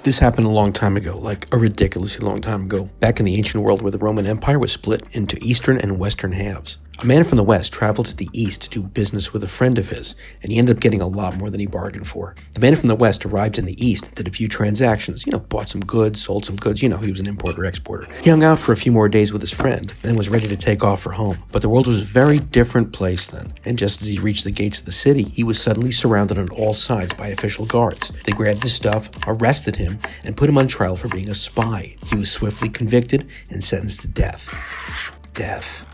This happened a long time ago, like a ridiculously long time ago, back in the ancient world where the Roman Empire was split into eastern and western halves. A man from the west traveled to the east to do business with a friend of his, and he ended up getting a lot more than he bargained for. The man from the west arrived in the east, did a few transactions, bought some goods, sold some goods, he was an importer-exporter. He hung out for a few more days with his friend, and then was ready to take off for home. But the world was a very different place then, and just as he reached the gates of the city, he was suddenly surrounded on all sides by official guards. They grabbed his stuff, arrested him, and put him on trial for being a spy. He was swiftly convicted and sentenced to death.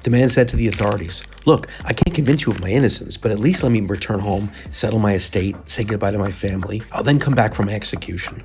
The man said to the authorities, "Look, I can't convince you of my innocence, but at least let me return home, settle my estate, say goodbye to my family. I'll then come back for my execution."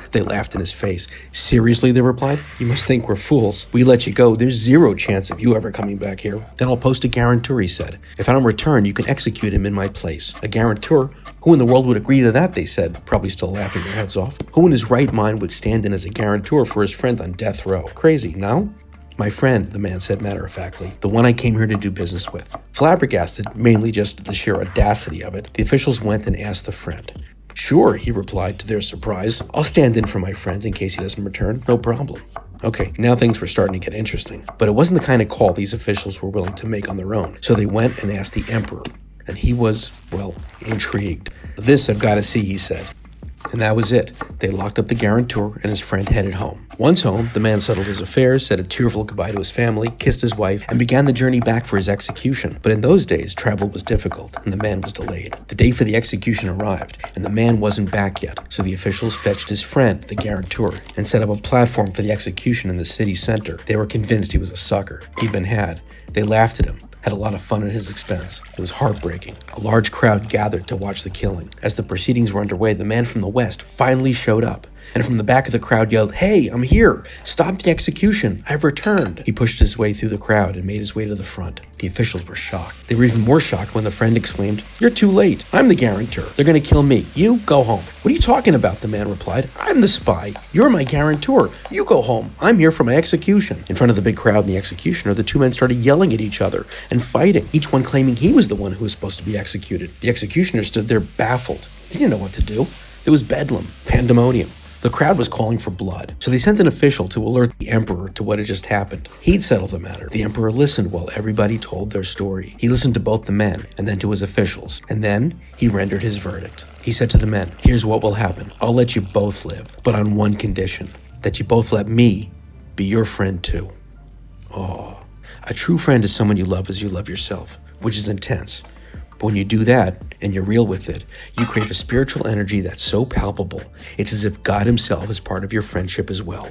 They laughed in his face. "Seriously," they replied, "you must think we're fools. We let you go. There's zero chance of you ever coming back here." "Then I'll post a guarantor," he said. "If I don't return, you can execute him in my place." "A guarantor? Who in the world would agree to that?" they said, probably still laughing their heads off. "Who in his right mind would stand in as a guarantor for his friend on death row? Crazy, no?" "My friend," the man said matter-of-factly, "the one I came here to do business with." Flabbergasted, mainly just the sheer audacity of it, the officials went and asked the friend. "Sure," he replied to their surprise. "I'll stand in for my friend in case he doesn't return. No problem." Okay, now things were starting to get interesting. But it wasn't the kind of call these officials were willing to make on their own. So they went and asked the emperor. And he was, intrigued. "This I've got to see," he said. And that was it. They locked up the guarantor and his friend headed home. Once home, the man settled his affairs, said a tearful goodbye to his family, kissed his wife, and began the journey back for his execution. But in those days, travel was difficult, and the man was delayed. The day for the execution arrived, and the man wasn't back yet, so the officials fetched his friend, the guarantor, and set up a platform for the execution in the city center. They were convinced he was a sucker. He'd been had. They laughed at him. Had a lot of fun at his expense. It was heartbreaking. A large crowd gathered to watch the killing. As the proceedings were underway, the man from the west finally showed up, and from the back of the crowd yelled, "Hey, I'm here! Stop the execution! I've returned!" He pushed his way through the crowd and made his way to the front. The officials were shocked. They were even more shocked when the friend exclaimed, "You're too late. I'm the guarantor. They're going to kill me. You go home." "What are you talking about?" the man replied. "I'm the spy. You're my guarantor. You go home. I'm here for my execution." In front of the big crowd and the executioner, the two men started yelling at each other and fighting, each one claiming he was the one who was supposed to be executed. The executioner stood there baffled. He didn't know what to do. It was bedlam, pandemonium. The crowd was calling for blood, so they sent an official to alert the emperor to what had just happened. He'd settle the matter. The emperor listened while everybody told their story. He listened to both the men and then to his officials, and then he rendered his verdict. He said to the men, "Here's what will happen. I'll let you both live, but on one condition, that you both let me be your friend too." Oh, a true friend is someone you love as you love yourself, which is intense. But when you do that, and you're real with it, you create a spiritual energy that's so palpable, it's as if God himself is part of your friendship as well.